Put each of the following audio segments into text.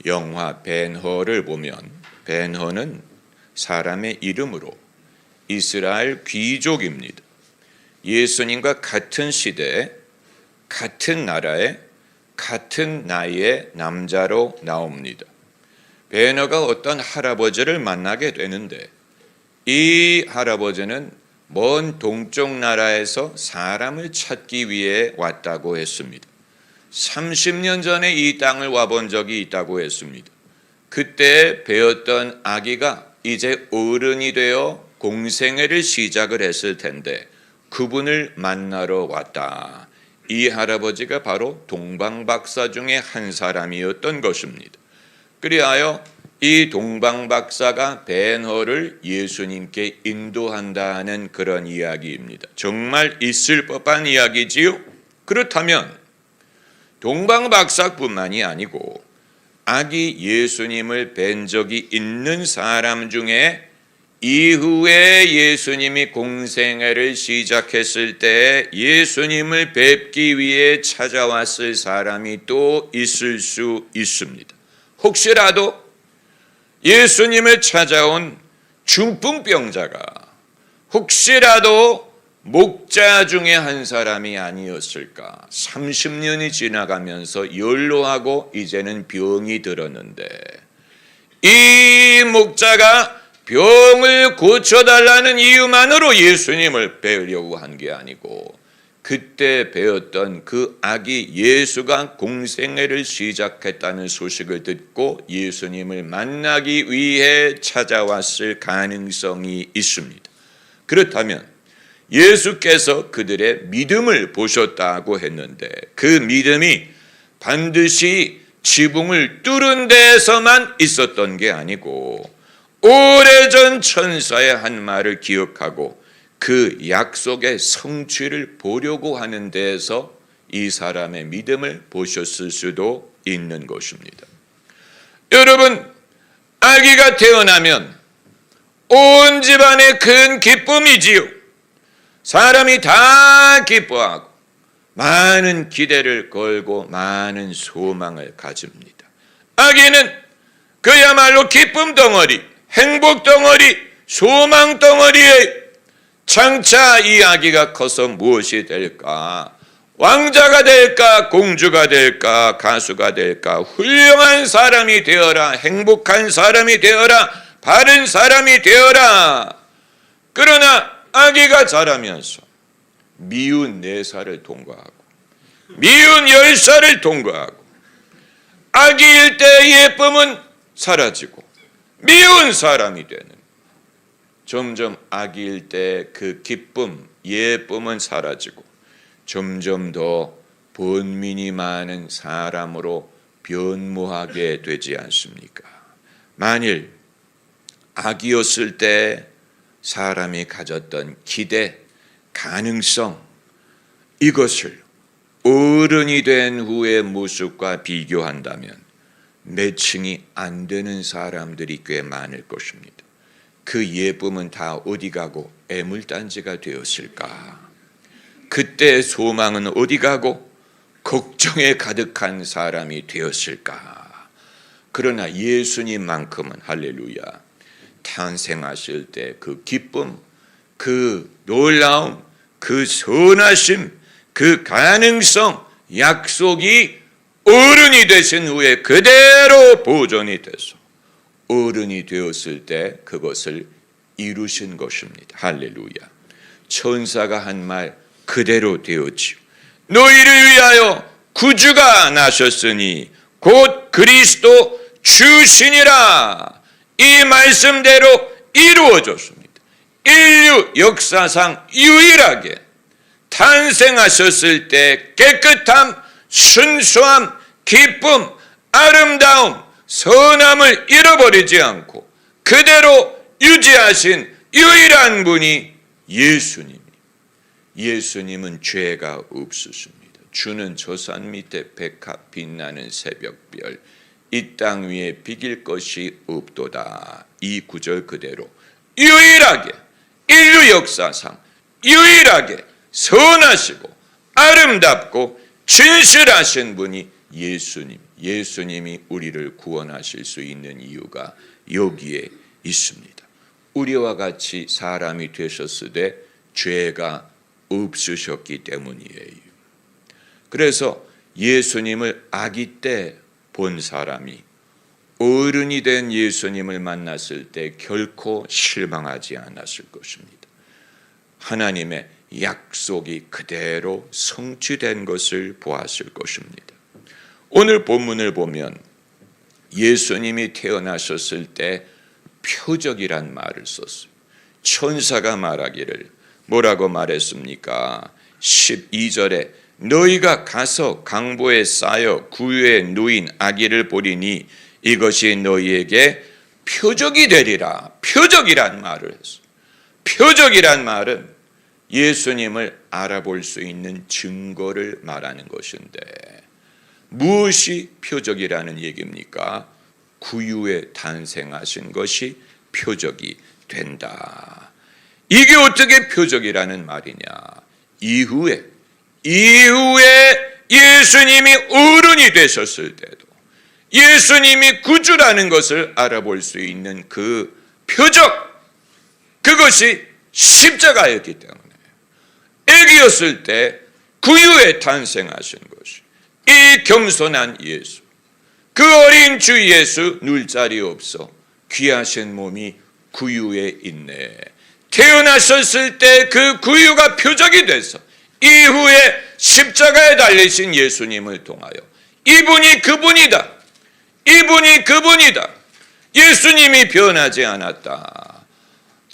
영화 벤허를 보면 벤허는 사람의 이름으로 이스라엘 귀족입니다. 예수님과 같은 시대에 같은 나라에 같은 나이의 남자로 나옵니다. 벤허가 어떤 할아버지를 만나게 되는데 이 할아버지는 먼 동쪽 나라에서 사람을 찾기 위해 왔다고 했습니다. 30년 전에 이 땅을 와본 적이 있다고 했습니다. 그때 배웠던 아기가 이제 어른이 되어 공생애를 시작을 했을 텐데 그분을 만나러 왔다. 이 할아버지가 바로 동방박사 중에 한 사람이었던 것입니다. 그리하여 이 동방박사가 벤허를 예수님께 인도한다는 그런 이야기입니다. 정말 있을 법한 이야기지요? 그렇다면 동방박사뿐만이 아니고 아기 예수님을 뵌 적이 있는 사람 중에 이후에 예수님이 공생애를 시작했을 때 예수님을 뵙기 위해 찾아왔을 사람이 또 있을 수 있습니다. 혹시라도 예수님을 찾아온 중풍병자가 혹시라도 목자 중에 한 사람이 아니었을까? 30년이 지나가면서 연로하고 이제는 병이 들었는데 이 목자가 병을 고쳐달라는 이유만으로 예수님을 뵈려고 한 게 아니고 그때 배웠던 그 아기 예수가 공생애를 시작했다는 소식을 듣고 예수님을 만나기 위해 찾아왔을 가능성이 있습니다. 그렇다면 예수께서 그들의 믿음을 보셨다고 했는데 그 믿음이 반드시 지붕을 뚫은 데에서만 있었던 게 아니고 오래전 천사의 한 말을 기억하고 그 약속의 성취를 보려고 하는 데에서 이 사람의 믿음을 보셨을 수도 있는 것입니다. 여러분, 아기가 태어나면 온 집안의 큰 기쁨이지요. 사람이 다 기뻐하고 많은 기대를 걸고 많은 소망을 가집니다. 아기는 그야말로 기쁨 덩어리, 행복 덩어리, 소망 덩어리에 장차 이 아기가 커서 무엇이 될까? 왕자가 될까? 공주가 될까? 가수가 될까? 훌륭한 사람이 되어라. 행복한 사람이 되어라. 바른 사람이 되어라. 그러나 아기가 자라면서 미운 4살을 통과하고 미운 10살을 통과하고 아기일 때의 예쁨은 사라지고 미운 사람이 되는 점점 아기일 때 그 기쁨, 예쁨은 사라지고 점점 더 번민이 많은 사람으로 변모하게 되지 않습니까? 만일 아기였을 때 사람이 가졌던 기대, 가능성 이것을 어른이 된 후의 모습과 비교한다면 매칭이 안 되는 사람들이 꽤 많을 것입니다. 그 예쁨은 다 어디 가고 애물단지가 되었을까? 그때의 소망은 어디 가고 걱정에 가득한 사람이 되었을까? 그러나 예수님만큼은 할렐루야 탄생하실 때 그 기쁨, 그 놀라움, 그 선하심, 그 가능성, 약속이 어른이 되신 후에 그대로 보존이 돼서 어른이 되었을 때 그것을 이루신 것입니다. 할렐루야. 천사가 한 말 그대로 되었지요. 너희를 위하여 구주가 나셨으니 곧 그리스도 주시니라. 이 말씀대로 이루어졌습니다. 인류 역사상 유일하게 탄생하셨을 때 깨끗함, 순수함, 기쁨, 아름다움, 선함을 잃어버리지 않고 그대로 유지하신 유일한 분이 예수님. 예수님은 죄가 없으십니다. 주는 저 산 밑에 백합 빛나는 새벽별, 이 땅 위에 비길 것이 없도다. 이 구절 그대로 유일하게 인류 역사상 유일하게 선하시고 아름답고 진실하신 분이 예수님, 예수님이 우리를 구원하실 수 있는 이유가 여기에 있습니다. 우리와 같이 사람이 되셨으되 죄가 없으셨기 때문이에요. 그래서 예수님을 아기 때 본 사람이 어른이 된 예수님을 만났을 때 결코 실망하지 않았을 것입니다. 하나님의 약속이 그대로 성취된 것을 보았을 것입니다. 오늘 본문을 보면 예수님이 태어나셨을 때 표적이란 말을 썼어요. 천사가 말하기를 뭐라고 말했습니까? 12절에 너희가 가서 강보에 쌓여 구유에 누인 아기를 보리니 이것이 너희에게 표적이 되리라. 표적이란 말을 했어요. 표적이란 말은 예수님을 알아볼 수 있는 증거를 말하는 것인데 무엇이 표적이라는 얘기입니까? 구유에 탄생하신 것이 표적이 된다. 이게 어떻게 표적이라는 말이냐? 이후에 예수님이 어른이 되셨을 때도 예수님이 구주라는 것을 알아볼 수 있는 그 표적, 그것이 십자가였기 때문에 애기였을 때 구유에 탄생하신 것이 이 겸손한 예수, 그 어린 주 예수 누울 자리 없어 귀하신 몸이 구유에 있네. 태어나셨을 때 그 구유가 표적이 돼서 이후에 십자가에 달리신 예수님을 통하여 이분이 그분이다. 이분이 그분이다. 예수님이 변하지 않았다.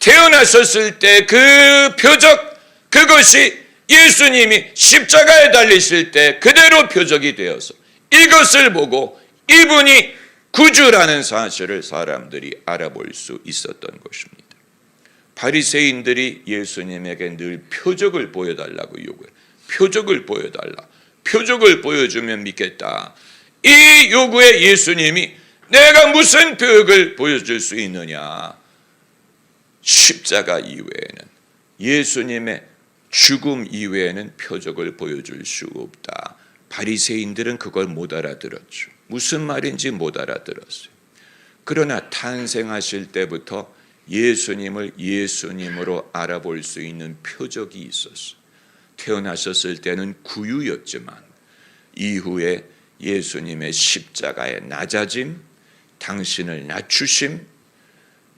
태어나셨을 때 그 표적, 그것이 예수님이 십자가에 달리실 때 그대로 표적이 되어서 이것을 보고 이분이 구주라는 사실을 사람들이 알아볼 수 있었던 것입니다. 바리새인들이 예수님에게 늘 표적을 보여달라고 요구해요. 표적을 보여달라. 표적을 보여주면 믿겠다. 이 요구에 예수님이 내가 무슨 표적을 보여줄 수 있느냐? 십자가 이외에는, 예수님의 죽음 이외에는 표적을 보여줄 수 없다. 바리새인들은 그걸 못 알아들었죠. 무슨 말인지 못 알아들었어요. 그러나 탄생하실 때부터 예수님을 예수님으로 알아볼 수 있는 표적이 있었어요. 태어나셨을 때는 구유였지만 이후에 예수님의 십자가의 낮아짐, 당신을 낮추심,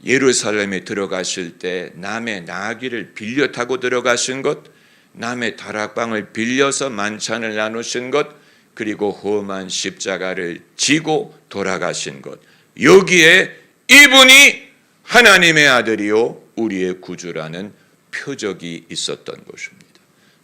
예루살렘에 들어가실 때 남의 나귀를 빌려 타고 들어가신 것, 남의 다락방을 빌려서 만찬을 나누신 것, 그리고 험한 십자가를 지고 돌아가신 것, 여기에 이분이 하나님의 아들이요 우리의 구주라는 표적이 있었던 것입니다.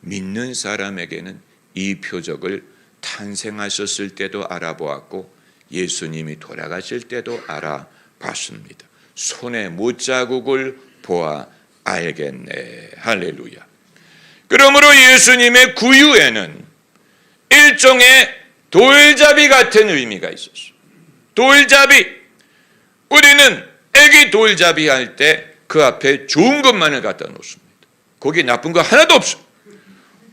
믿는 사람에게는 이 표적을 탄생하셨을 때도 알아보았고 예수님이 돌아가실 때도 알아봤습니다. 손의 못자국을 보아 알겠네. 할렐루야. 그러므로 예수님의 구유에는 일종의 돌잡이 같은 의미가 있었어요. 돌잡이. 우리는 애기 돌잡이 할 때 그 앞에 좋은 것만을 갖다 놓습니다. 거기 나쁜 거 하나도 없어.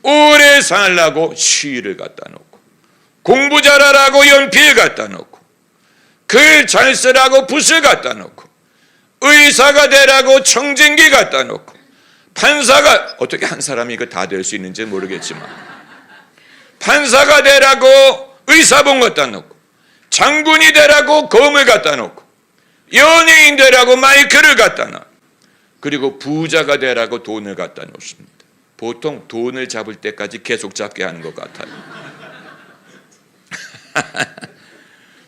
오래 살라고 시를 갖다 놓고, 공부 잘하라고 연필 갖다 놓고, 글 잘 쓰라고 붓을 갖다 놓고, 의사가 되라고 청진기 갖다 놓고, 판사가, 어떻게 한 사람이 이거 다 될 수 있는지 모르겠지만 판사가 되라고 의사봉 갖다 놓고, 장군이 되라고 검을 갖다 놓고, 연예인 되라고 마이크를 갖다 놔. 그리고 부자가 되라고 돈을 갖다 놓습니다. 보통 돈을 잡을 때까지 계속 잡게 하는 것 같아요.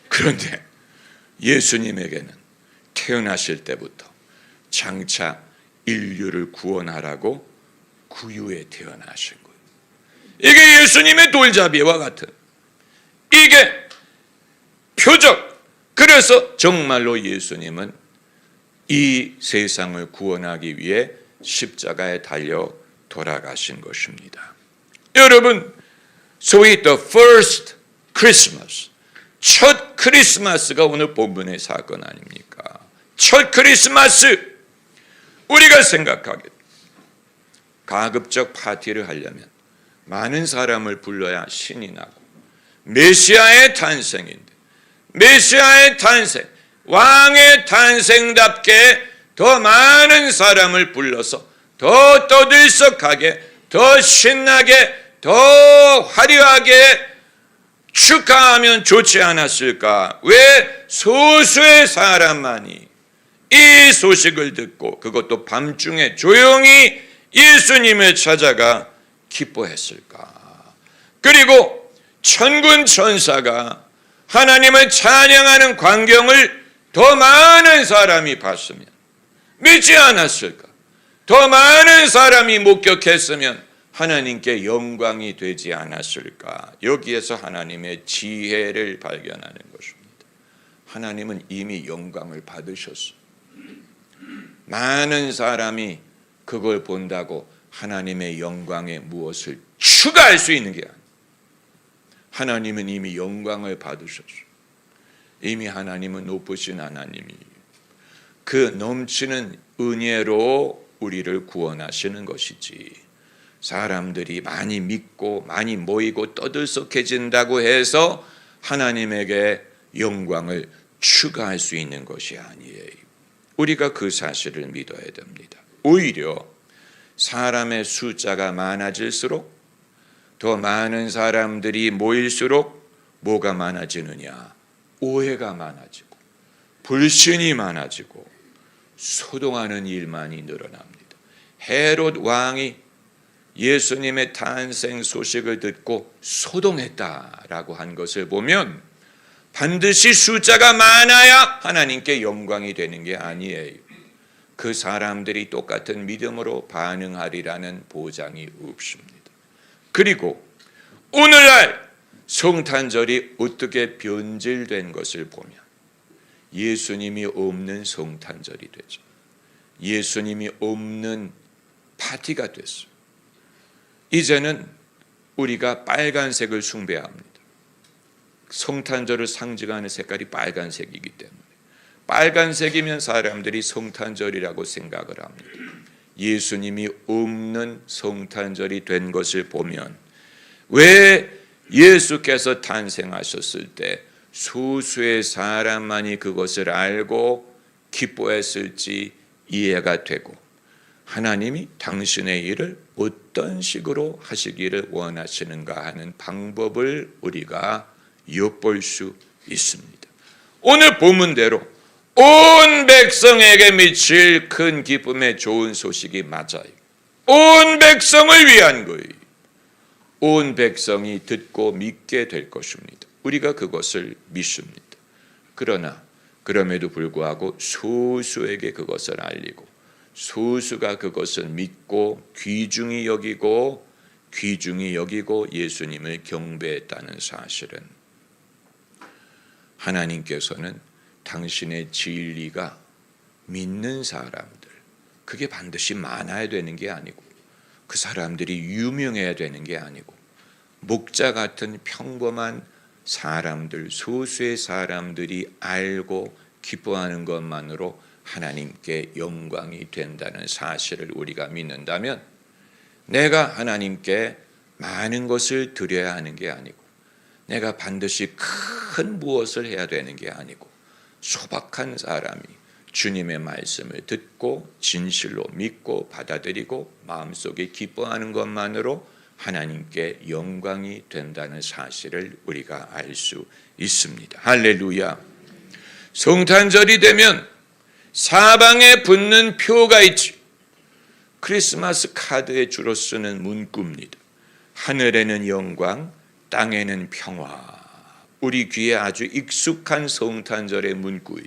그런데 예수님에게는 태어나실 때부터 장차 인류를 구원하라고 구유에 태어나신 거예요. 이게 예수님의 돌잡이와 같은, 이게 표적. 그래서 정말로 예수님은 이 세상을 구원하기 위해 십자가에 달려 돌아가신 것입니다. 여러분, 소위 the first Christmas, 첫 크리스마스가 오늘 본문의 사건 아닙니까? 첫 크리스마스. 우리가 생각하기에 가급적 파티를 하려면 많은 사람을 불러야 신이 나고 메시아의 탄생인데 메시아의 탄생, 왕의 탄생답게 더 많은 사람을 불러서 더 떠들썩하게, 더 신나게, 더 화려하게 축하하면 좋지 않았을까? 왜 소수의 사람만이 이 소식을 듣고 그것도 밤중에 조용히 예수님을 찾아가 기뻐했을까? 그리고 천군 천사가 하나님을 찬양하는 광경을 더 많은 사람이 봤으면 믿지 않았을까? 더 많은 사람이 목격했으면 하나님께 영광이 되지 않았을까? 여기에서 하나님의 지혜를 발견하는 것입니다. 하나님은 이미 영광을 받으셨어요. 많은 사람이 그걸 본다고 하나님의 영광에 무엇을 추가할 수 있는 게 아니에요. 하나님은 이미 영광을 받으셨어요. 이미 하나님은 높으신 하나님이에요. 그 넘치는 은혜로 우리를 구원하시는 것이지, 사람들이 많이 믿고 많이 모이고 떠들썩해진다고 해서 하나님에게 영광을 추가할 수 있는 것이 아니에요. 우리가 그 사실을 믿어야 됩니다. 오히려 사람의 숫자가 많아질수록, 더 많은 사람들이 모일수록 뭐가 많아지느냐? 오해가 많아지고 불신이 많아지고 소동하는 일만이 늘어납니다. 헤롯 왕이 예수님의 탄생 소식을 듣고 소동했다라고 한 것을 보면 반드시 숫자가 많아야 하나님께 영광이 되는 게 아니에요. 그 사람들이 똑같은 믿음으로 반응하리라는 보장이 없습니다. 그리고 오늘날 성탄절이 어떻게 변질된 것을 보면 예수님이 없는 성탄절이 되죠. 예수님이 없는 파티가 됐어요. 이제는 우리가 빨간색을 숭배합니다. 성탄절을 상징하는 색깔이 빨간색이기 때문에 빨간색이면 사람들이 성탄절이라고 생각을 합니다. 예수님이 없는 성탄절이 된 것을 보면 왜 예수께서 탄생하셨을 때 소수의 사람만이 그것을 알고 기뻐했을지 이해가 되고, 하나님이 당신의 일을 어떤 식으로 하시기를 원하시는가 하는 방법을 우리가 엿볼 수 있습니다. 오늘 본문대로 온 백성에게 미칠 큰 기쁨의 좋은 소식이 맞아요. 온 백성을 위한 거예요. 온 백성이 듣고 믿게 될 것입니다. 우리가 그것을 믿습니다. 그러나 그럼에도 불구하고 소수에게 그것을 알리고 소수가 그것을 믿고 귀중히 여기고 예수님을 경배했다는 사실은 하나님께서는 당신의 진리가 믿는 사람들, 그게 반드시 많아야 되는 게 아니고 그 사람들이 유명해야 되는 게 아니고 목자 같은 평범한 사람들, 소수의 사람들이 알고 기뻐하는 것만으로 하나님께 영광이 된다는 사실을 우리가 믿는다면, 내가 하나님께 많은 것을 드려야 하는 게 아니고 내가 반드시 큰 무엇을 해야 되는 게 아니고 소박한 사람이 주님의 말씀을 듣고 진실로 믿고 받아들이고 마음속에 기뻐하는 것만으로 하나님께 영광이 된다는 사실을 우리가 알 수 있습니다. 할렐루야. 성탄절이 되면 사방에 붙는 표가 있지. 크리스마스 카드에 주로 쓰는 문구입니다. 하늘에는 영광, 땅에는 평화. 우리 귀에 아주 익숙한 성탄절의 문구이.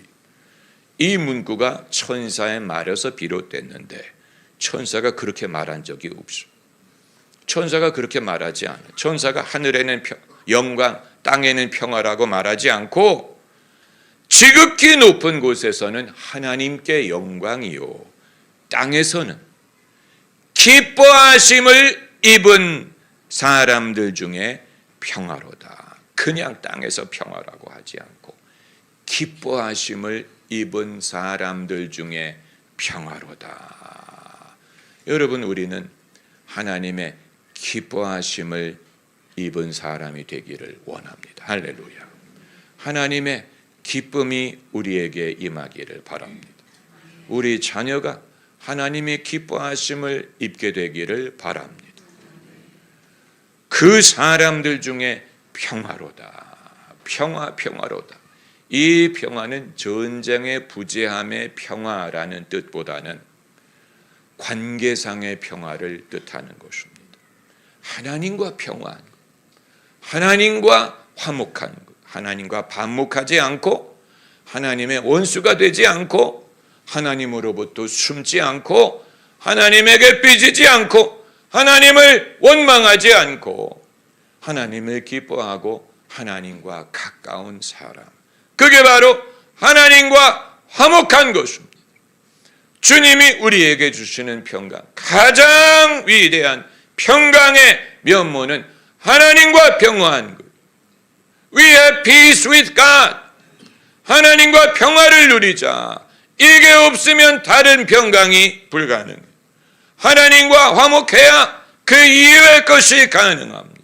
이 문구가 천사의 말에서 비롯됐는데 천사가 그렇게 말한 적이 없어. 천사가 그렇게 말하지 않아. 천사가 하늘에는 영광, 땅에는 평화라고 말하지 않고 지극히 높은 곳에서는 하나님께 영광이요, 땅에서는 기뻐하심을 입은 사람들 중에 평화로다. 그냥 땅에서 평화라고 하지 않고 기뻐하심을 입은 사람들 중에 평화로다. 여러분, 우리는 하나님의 기뻐하심을 입은 사람이 되기를 원합니다. 할렐루야. 하나님의 기쁨이 우리에게 임하기를 바랍니다. 우리 자녀가 하나님의 기뻐하심을 입게 되기를 바랍니다. 그 사람들 중에 평화로다. 평화로다. 이 평화는 전쟁의 부재함의 평화라는 뜻보다는 관계상의 평화를 뜻하는 것입니다. 하나님과 평화한 것, 하나님과 화목한 것, 하나님과 반목하지 않고 하나님의 원수가 되지 않고 하나님으로부터 숨지 않고 하나님에게 삐지지 않고 하나님을 원망하지 않고 하나님을 기뻐하고 하나님과 가까운 사람, 그게 바로 하나님과 화목한 것입니다. 주님이 우리에게 주시는 평강, 가장 위대한 평강의 면모는 하나님과 평화한 것. We have peace with God. 하나님과 평화를 누리자. 이게 없으면 다른 평강이 불가능해요. 하나님과 화목해야 그 이외의 것이 가능합니다.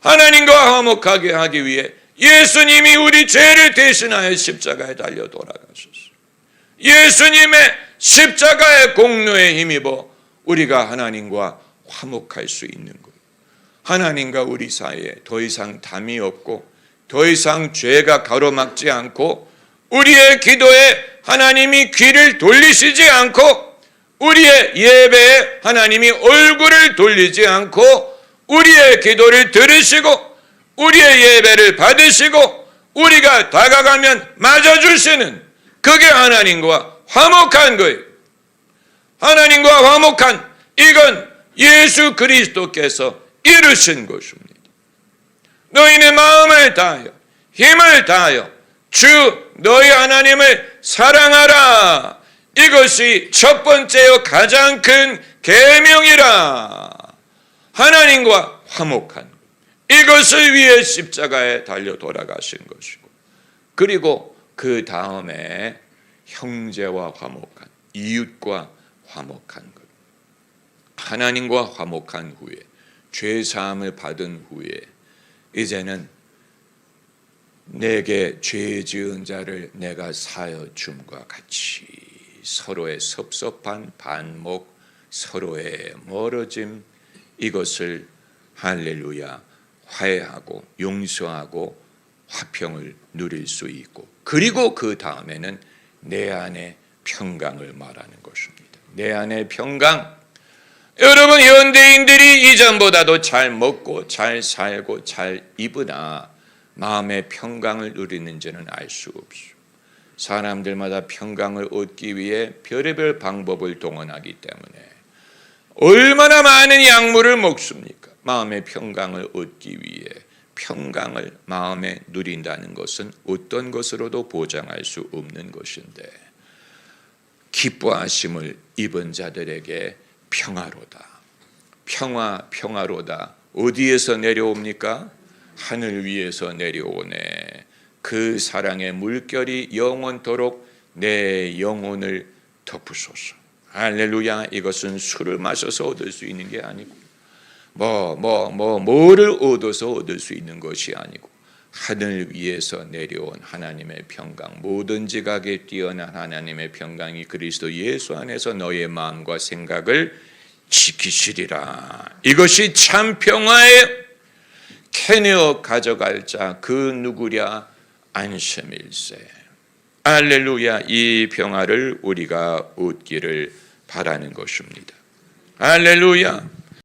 하나님과 화목하게 하기 위해 예수님이 우리 죄를 대신하여 십자가에 달려 돌아가셨어요. 예수님의 십자가의 공로에 힘입어 우리가 하나님과 화목할 수 있는 거예요. 하나님과 우리 사이에 더 이상 담이 없고 더 이상 죄가 가로막지 않고 우리의 기도에 하나님이 귀를 돌리시지 않고 우리의 예배에 하나님이 얼굴을 돌리지 않고 우리의 기도를 들으시고 우리의 예배를 받으시고 우리가 다가가면 맞아주시는, 그게 하나님과 화목한 거예요. 하나님과 화목한, 이건 예수 그리스도께서 이루신 것입니다. 너희는 마음을 다하여 힘을 다하여 주 너희 하나님을 사랑하라. 이것이 첫 번째요 가장 큰 계명이라. 하나님과 화목한 것, 이것을 위해 십자가에 달려 돌아가신 것이고, 그리고 그 다음에 형제와 화목한, 이웃과 화목한 것. 하나님과 화목한 후에, 죄사함을 받은 후에 이제는 내게 죄 지은 자를 내가 사하여 줌과 같이 서로의 섭섭한 반목, 서로의 멀어짐, 이것을 할렐루야 화해하고 용서하고 화평을 누릴 수 있고, 그리고 그 다음에는 내 안에 평강을 말하는 것입니다. 내 안에 평강. 여러분, 현대인들이 이전보다도 잘 먹고 잘 살고 잘 입으나 마음의 평강을 누리는지는 알 수 없어요. 사람들마다 평강을 얻기 위해 별의별 방법을 동원하기 때문에 얼마나 많은 약물을 먹습니까? 마음의 평강을 얻기 위해 평강을 마음에 누린다는 것은 어떤 것으로도 보장할 수 없는 것인데, 기뻐하심을 입은 자들에게 평화로다. 평화로다. 어디에서 내려옵니까? 하늘 위에서 내려오네. 그 사랑의 물결이 영원토록 내 영혼을 덮으소서. 할렐루야. 이것은 술을 마셔서 얻을 수 있는 게 아니고 뭐를 얻어서 얻을 수 있는 것이 아니고 하늘 위에서 내려온 하나님의 평강, 모든 지각에 뛰어난 하나님의 평강이 그리스도 예수 안에서 너의 마음과 생각을 지키시리라. 이것이 참 평화의 캐내어 가져갈 자 그 누구랴? 안심일세. 할렐루야. 이 평화를 우리가 얻기를 바라는 것입니다. 할렐루야.